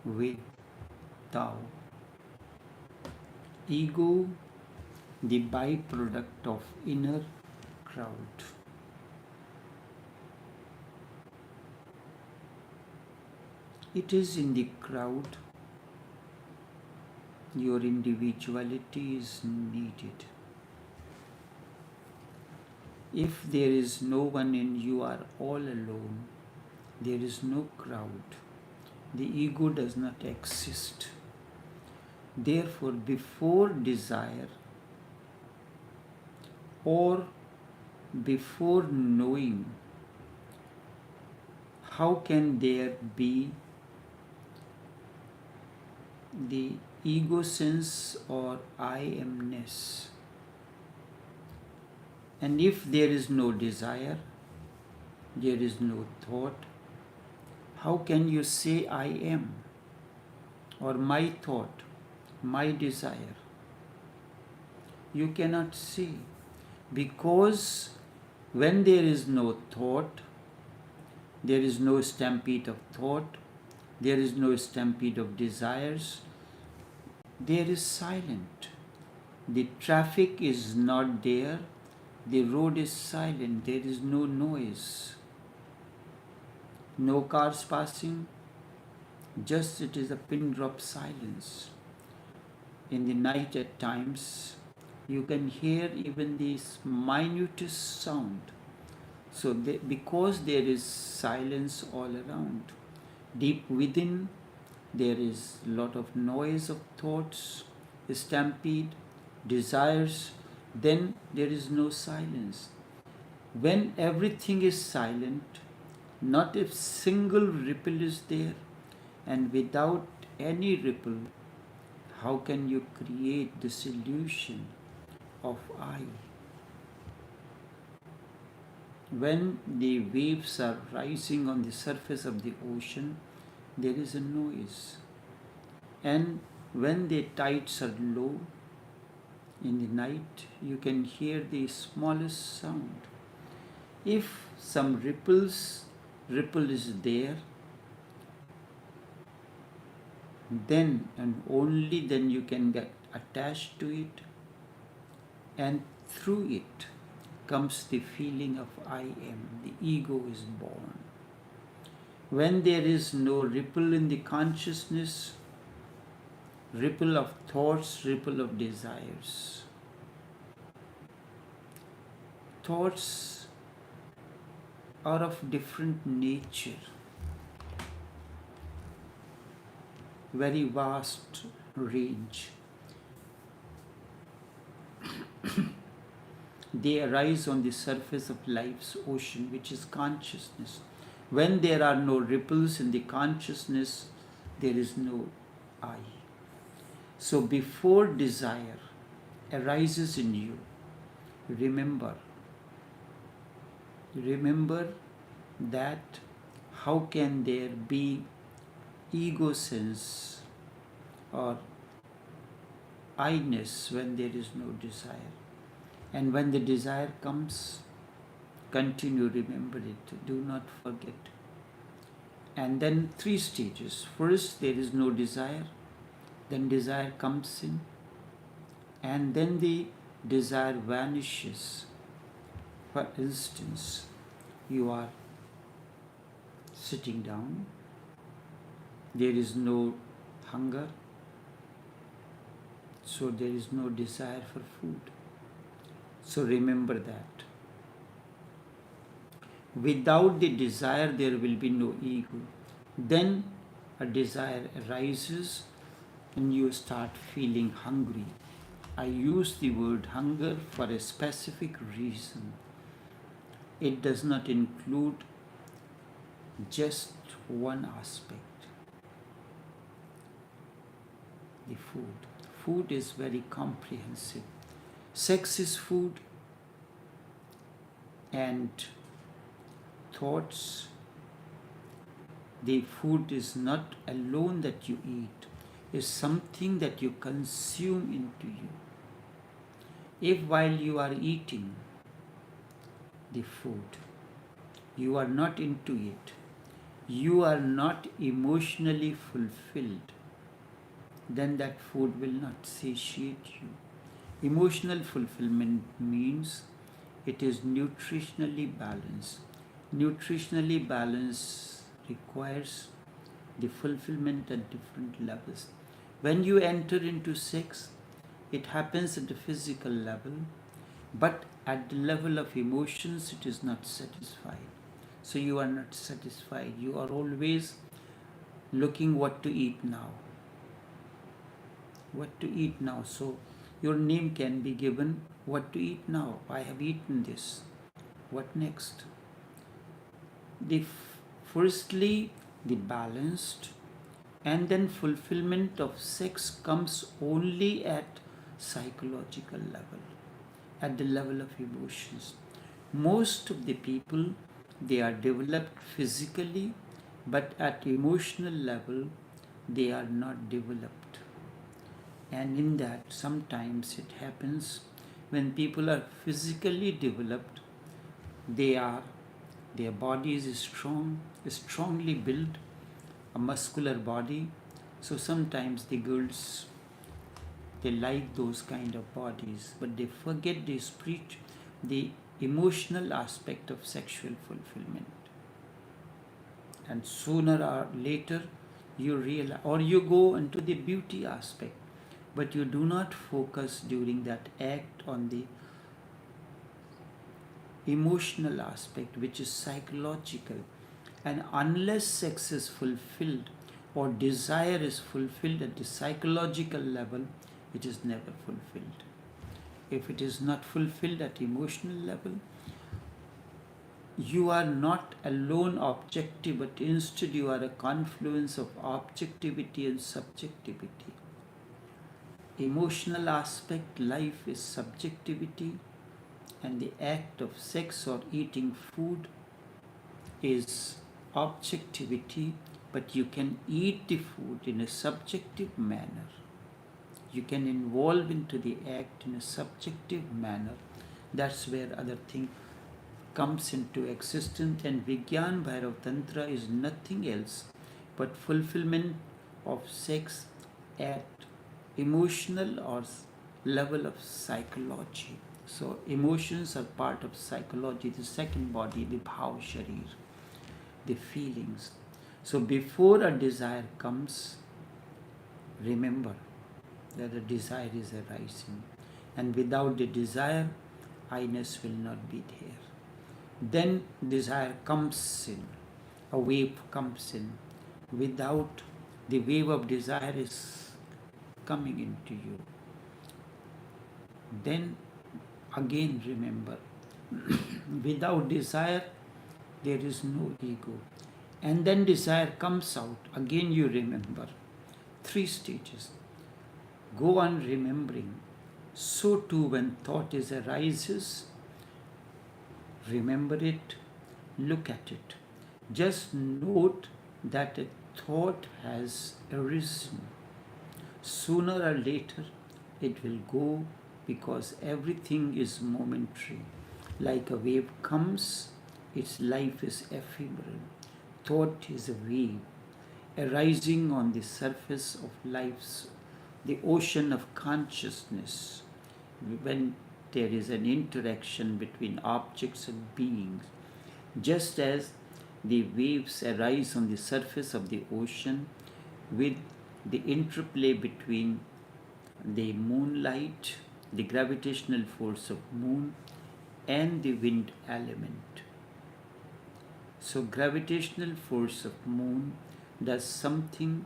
with Tao. Ego, the byproduct of inner crowd. It is in the crowd your individuality is needed. If there is no one and you are all alone, there is no crowd. The ego does not exist. Therefore, before desire or before knowing, how can there be the ego sense or I amness? And if there is no desire, there is no thought, how can you say I am or my thought, my desire? You cannot say, because when there is no thought, there is no stampede of thought, there is no stampede of desires, there is silent. The traffic is not there, the road is silent, there is no noise, no cars passing, just it is a pin drop silence. In the night at times, you can hear even the minutest sound. So because there is silence all around, deep within there is a lot of noise of thoughts, stampede, desires, then there is no silence. When everything is silent, not a single ripple is there, and without any ripple, how can you create this illusion of I? When the waves are rising on the surface of the ocean, there is a noise. And when the tides are low in the night, you can hear the smallest sound. If some ripple is there, then and only then you can get attached to it, and through it comes the feeling of I am. The ego is born. When there is no ripple in the consciousness, ripple of thoughts, ripple of desires. Thoughts are of different nature, very vast range. They arise on the surface of life's ocean, which is consciousness. When there are no ripples in the consciousness, there is no I. So before desire arises in you, remember that how can there be ego sense or I-ness when there is no desire? And when the desire comes, continue, remember it, do not forget. And then 3 stages. First, there is no desire, then desire comes in, and then the desire vanishes. For instance, you are sitting down, there is no hunger, so there is no desire for food. So remember that. Without the desire, there will be no ego. Then a desire arises and you start feeling hungry. I use the word hunger for a specific reason. It does not include just one aspect. The food. Food is very comprehensive. Sex is food, and thoughts. The food is not alone that you eat, it's something that you consume into you. If while you are eating the food, you are not into it, you are not emotionally fulfilled, then that food will not satiate you. Emotional fulfillment means it is nutritionally balanced. Nutritionally balanced requires the fulfillment at different levels. When you enter into sex, it happens at the physical level, but at the level of emotions, it is not satisfied. So you are not satisfied. You are always looking what to eat now. What to eat now. So your name can be given, what to eat now. I have eaten this. What next? Firstly, the balanced and then fulfillment of sex comes only at psychological level, at the level of emotions. Most of the people, they are developed physically, but at emotional level they are not developed. And in that, sometimes it happens when people are physically developed, their body is strongly built, a muscular body. So sometimes the girls, they like those kind of bodies, but they forget the emotional aspect of sexual fulfillment. And sooner or later you realize, or you go into the beauty aspect, but you do not focus during that act on the emotional aspect, which is psychological. And unless sex is fulfilled or desire is fulfilled at the psychological level, it is never fulfilled. If it is not fulfilled at emotional level, you are not alone objective, but instead you are a confluence of objectivity and subjectivity. Emotional aspect, life is subjectivity, and the act of sex or eating food is objectivity, but you can eat the food in a subjective manner. You can involve into the act in a subjective manner. That's where other thing comes into existence. And Vigyan Bhairav Tantra is nothing else but fulfillment of sex at emotional or level of psychology. So emotions are part of psychology, the second body, the bhav sharir, the feelings. So before a desire comes, remember that a desire is arising, and without the desire, I-ness will not be there. Then desire comes in, a wave comes in. Without the wave of desire is coming into you, then again remember, without desire there is no ego. And then desire comes out, again you remember. 3 stages. Go on remembering. So too when thought arises, remember it, look at it. Just note that a thought has arisen. Sooner or later it will go, because everything is momentary. Like a wave comes, its life is ephemeral. Thought is a wave arising on the surface of life's, the ocean of consciousness. When there is an interaction between objects and beings, just as the waves arise on the surface of the ocean with the interplay between the moonlight, the gravitational force of moon, and the wind element. So gravitational force of moon does something,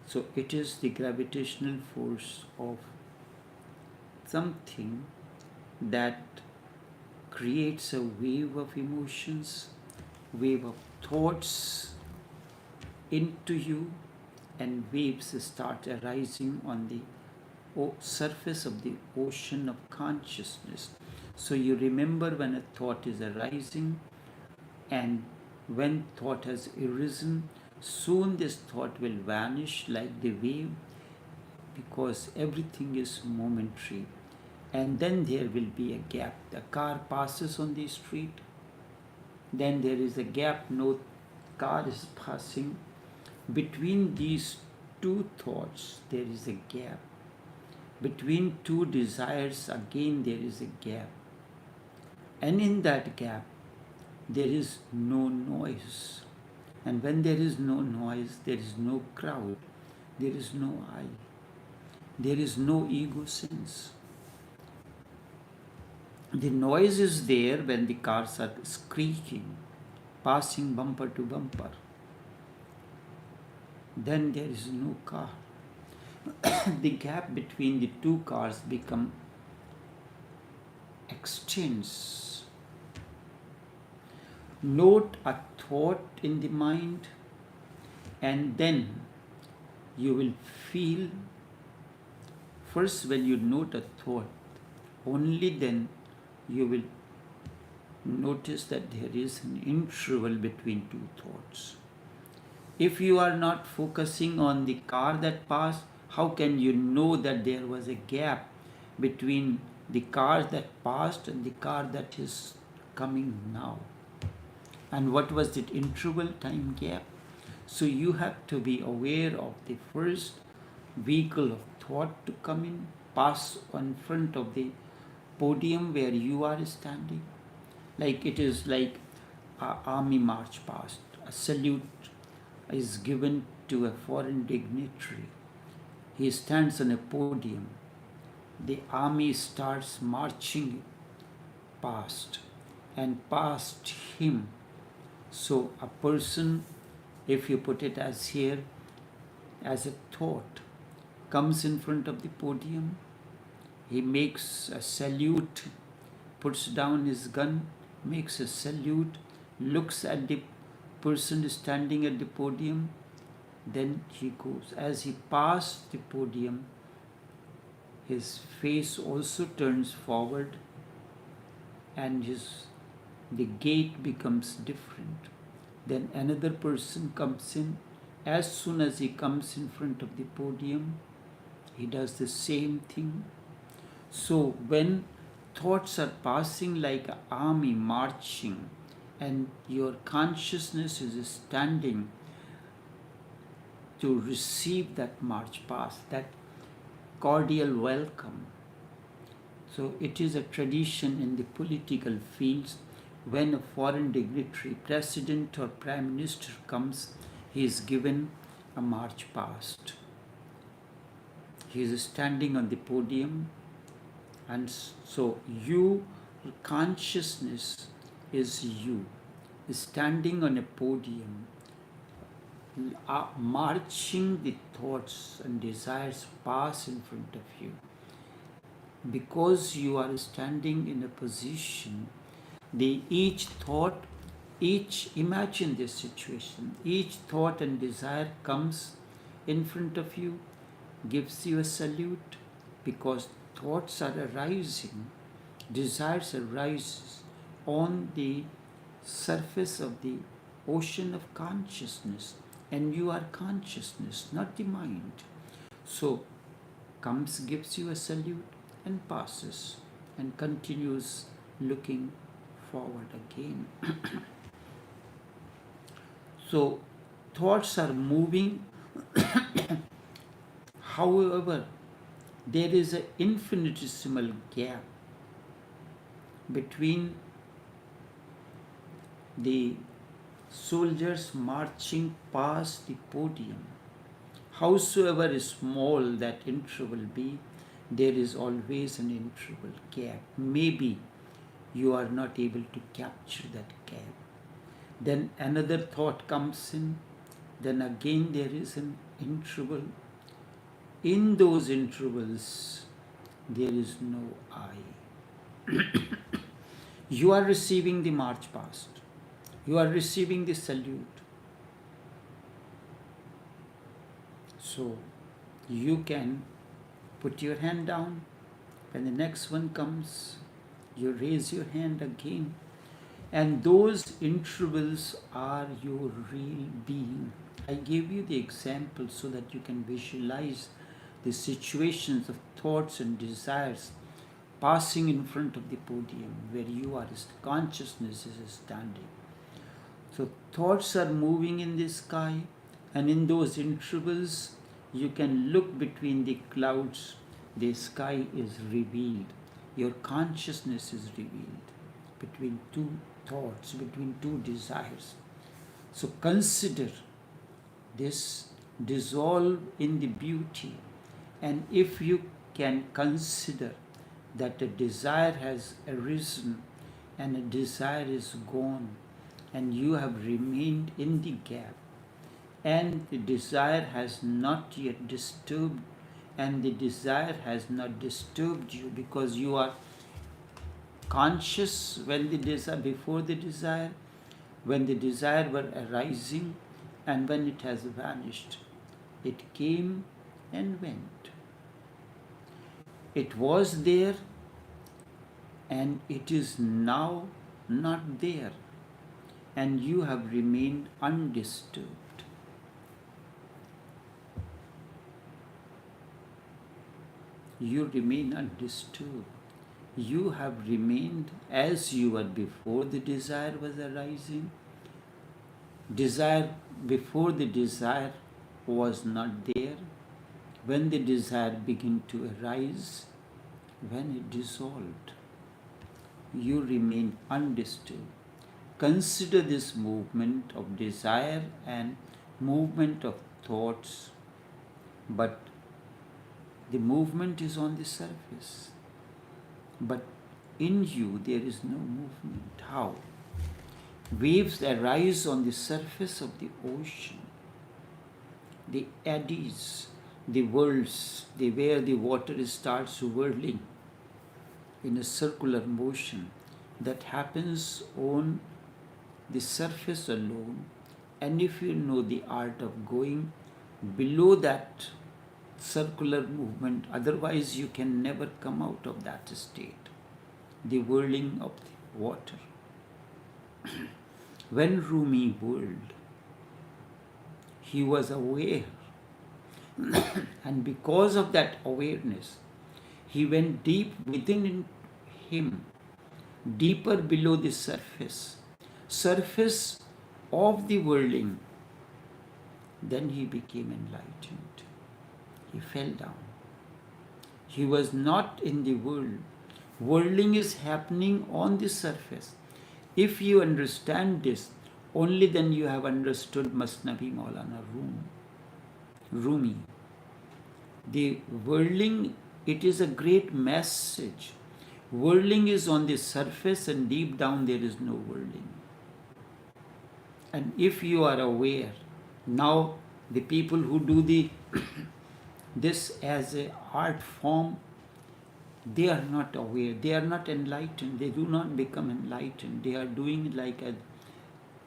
so it is the gravitational force of something that creates a wave of emotions, wave of thoughts into you, and waves start arising on the surface of the ocean of consciousness. So you remember when a thought is arising, and when thought has arisen, soon this thought will vanish like the wave, because everything is momentary. And then there will be a gap. The car passes on the street, then there is a gap, no car is passing, between these two thoughts there is a gap. Between two desires again there is a gap. And in that gap there is no noise. And when there is no noise, there is no crowd, there is no I, there is no ego sense. The noise is there when the cars are screeching, passing bumper to bumper. Then there is no car. The gap between the two cars extends. Note a thought in the mind, and then you will feel, first when you note a thought, only then you will notice that there is an interval between two thoughts. If you are not focusing on the car that passed, how can you know that there was a gap between the car that passed and the car that is coming now? And what was that interval time gap? So you have to be aware of the first vehicle of thought to come in, pass in front of the podium where you are standing. Like it is like an army march past. A salute is given to a foreign dignitary. He stands on a podium. The army starts marching past and past him. So a person, if you put it as here, as a thought, comes in front of the podium, he makes a salute, puts down his gun, makes a salute, looks at the person standing at the podium, then he goes. As he passes the podium, his face also turns forward and the gait becomes different. Then another person comes in. As soon as he comes in front of the podium, he does the same thing. So when thoughts are passing like an army marching and your consciousness is standing to receive that march past, that cordial welcome. So it is a tradition in the political fields. When a foreign dignitary, president or prime minister comes, he is given a march past. He is standing on the podium, and so your consciousness is you, standing on a podium, marching the thoughts and desires pass in front of you. Because you are standing in a position, each thought, imagine this situation, each thought and desire comes in front of you, gives you a salute, because thoughts are arising, desires arise on the surface of the ocean of consciousness, and you are consciousness, not the mind. So comes, gives you a salute and passes and continues looking forward again. So thoughts are moving. However, there is an infinitesimal gap between the soldiers marching past the podium. Howsoever small that interval be, there is always an interval gap. Maybe you are not able to capture that gap. Then another thought comes in, then again there is an interval. In those intervals, there is no I. You are receiving the march past. You are receiving the salute. So you can put your hand down. When the next one comes, you raise your hand again. And those intervals are your real being. I gave you the example so that you can visualize the situations of thoughts and desires passing in front of the podium where you are, consciousness is standing. So thoughts are moving in the sky, and in those intervals you can look between the clouds. The sky is revealed. Your consciousness is revealed between two thoughts, between two desires. So consider this, dissolve in the beauty. And if you can consider that a desire has arisen and a desire is gone, and you have remained in the gap, and the desire has not yet disturbed, and the desire has not disturbed you, because you are conscious when the desire, before the desire, when the desire were arising, and when it has vanished. It came and went. It was there, and it is now not there, and you have remained undisturbed. You remain undisturbed. You have remained as you were before the desire was arising. Desire, before the desire was not there. When the desire began to arise, when it dissolved, you remain undisturbed. Consider this movement of desire and movement of thoughts, but the movement is on the surface. But in you there is no movement. How? Waves arise on the surface of the ocean. The eddies, the whirls, where the water starts whirling in a circular motion, that happens on the surface alone. And if you know the art of going below that circular movement, otherwise you can never come out of that state, the whirling of the water. When Rumi whirled, he was aware, and because of that awareness, he went deep within him, deeper below the surface of the whirling. Then he became enlightened. He fell down. He was not in the world. Whirling is happening on the surface. If you understand this, only then you have understood Masnavi Maulana Rumi. The whirling, it is a great message. Whirling is on the surface, and deep down there is no whirling. And if you are aware, now the people who do this as an art form, they are not aware, they are not enlightened, they do not become enlightened. They are doing it like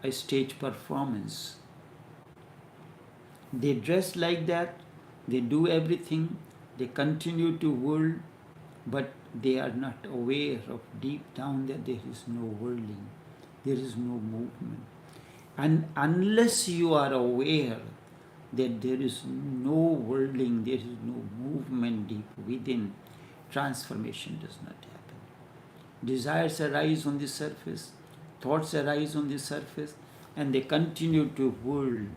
a stage performance. They dress like that, they do everything, they continue to whirl, but they are not aware of deep down that there is no whirling, there is no movement. And unless you are aware that there is no whirling, there is no movement deep within, transformation does not happen. Desires arise on the surface, thoughts arise on the surface, and they continue to whirl,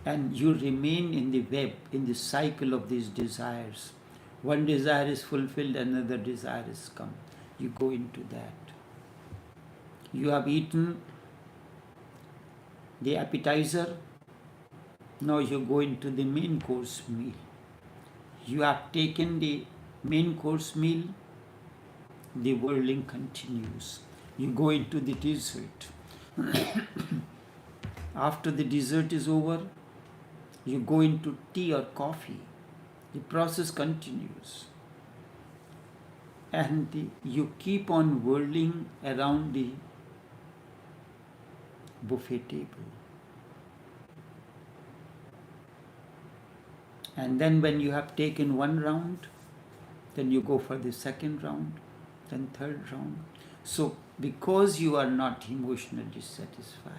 and you remain in the web, in the cycle of these desires. One desire is fulfilled, another desire is come. You go into that. You have eaten the appetizer, now you go into the main course meal. You have taken the main course meal, the whirling continues. You go into the dessert. After the dessert is over, you go into tea or coffee. The process continues. And you keep on whirling around the buffet table. And then when you have taken one round, then you go for the second round, then third round. So because you are not emotionally satisfied,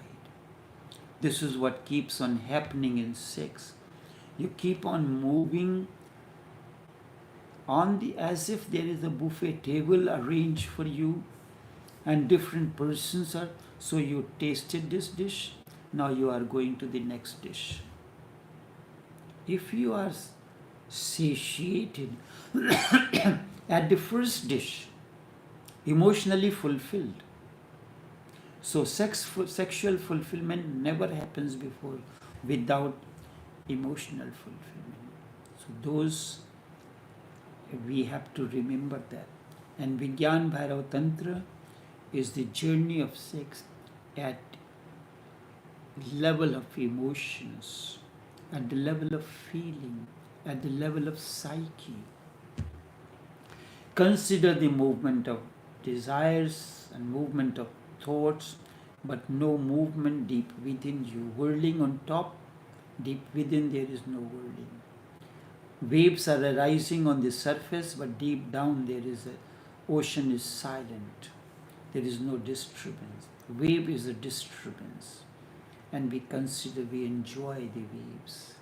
this is what keeps on happening in sex. You keep on moving on as if there is a buffet table arranged for you, and different persons are. So you tasted this dish, Now you are going to the next dish. If you are satiated at the first dish, emotionally fulfilled, so sexual fulfillment never happens before without emotional fulfillment. So those, we have to remember that. And Vigyan Bhairav Tantra is the journey of sex at level of emotions, at the level of feeling, at the level of psyche. Consider the movement of desires and movement of thoughts, but no movement deep within you. Whirling on top, deep within there is no whirling. Waves are arising on the surface, but deep down there is ocean is silent. There is no disturbance. Wave is a disturbance. And we consider, we enjoy the waves,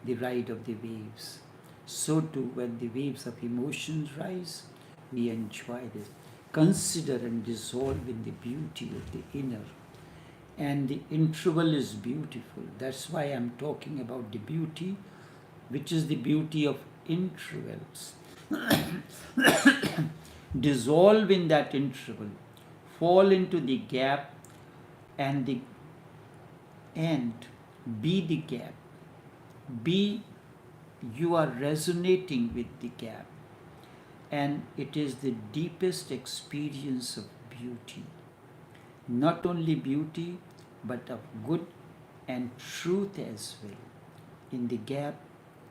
the ride of the waves. So too, when the waves of emotions rise, we enjoy this. Consider and dissolve in the beauty of the inner. And the interval is beautiful. That's why I'm talking about the beauty, which is the beauty of intervals. Dissolve in that interval, fall into the gap, and be the gap. You are resonating with the gap, and it is the deepest experience of beauty. Not only beauty, but of good and truth as well. In the gap,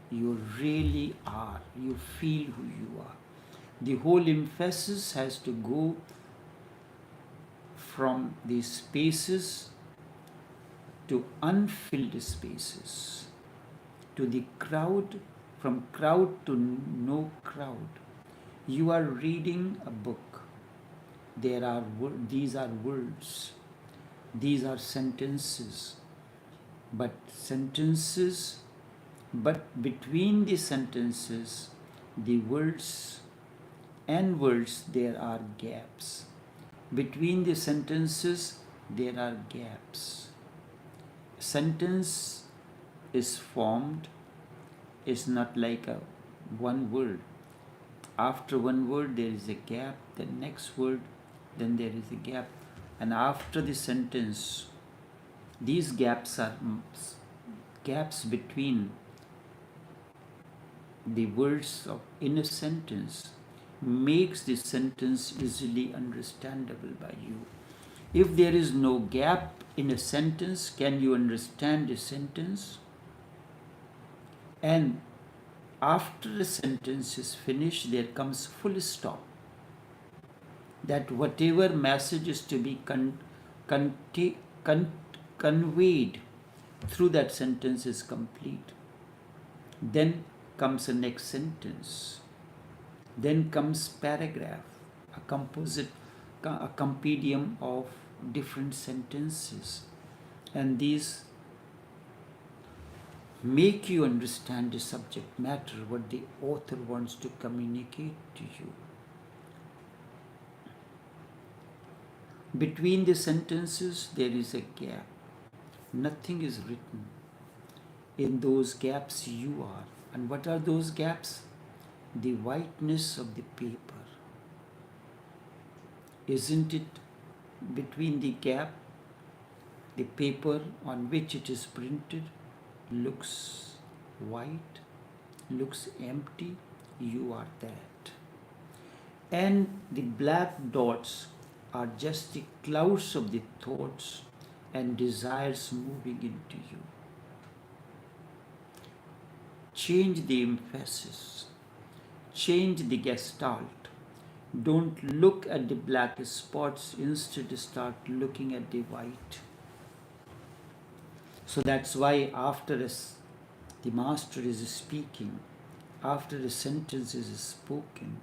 you really are. You feel who you are. The whole emphasis has to go from these spaces to unfilled spaces, to the crowd, from crowd to no crowd. You are reading a book. These are words. These are sentences. But between the sentences, the words and words, there are gaps. Between the sentences, there are gaps. Sentence is formed, is not like one word. After one word, there is a gap, the next word, then there is a gap. And after the sentence, these gaps are gaps between the words in a sentence, makes the sentence easily understandable by you. If there is no gap in a sentence, can you understand a sentence? And after a sentence is finished, there comes full stop. That whatever message is to be conveyed through that sentence is complete. Then comes the next sentence. Then comes paragraph, a compendium of different sentences. And these make you understand the subject matter, what the author wants to communicate to you. Between the sentences, there is a gap. Nothing is written. In those gaps, you are. And what are those gaps? The whiteness of the paper. Isn't it between the gap, the paper on which it is printed looks white, looks empty? You are that. And the black dots are just the clouds of the thoughts and desires moving into you. Change the emphasis. Change the gestalt. Don't look at the black spots, instead start looking at the white. So that's why after the master is speaking, after a sentence is spoken,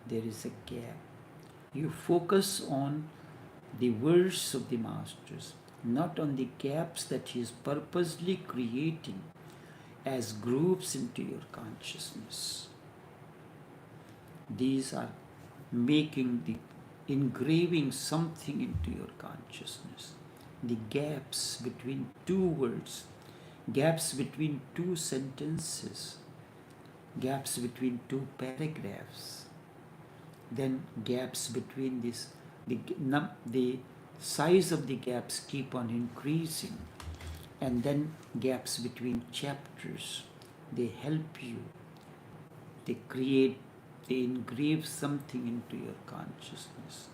there is a gap. You focus on the words of the masters, not on the gaps that he is purposely creating as grooves into your consciousness. These are engraving something into your consciousness. the gaps between two words, gaps between two sentences, gaps between two paragraphs, then gaps between this, the size of the gaps keep on increasing, and then gaps between chapters, they help you, they create, they engrave something into your consciousness,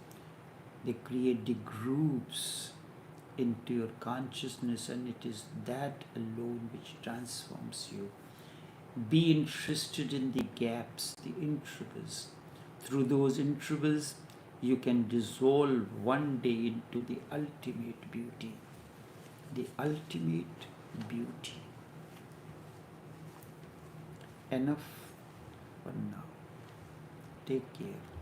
they create the grooves into your consciousness, and it is that alone which transforms you. Be interested in the gaps, the intervals. Through those intervals, you can dissolve one day into the ultimate beauty. The ultimate beauty. Enough for now. Take care.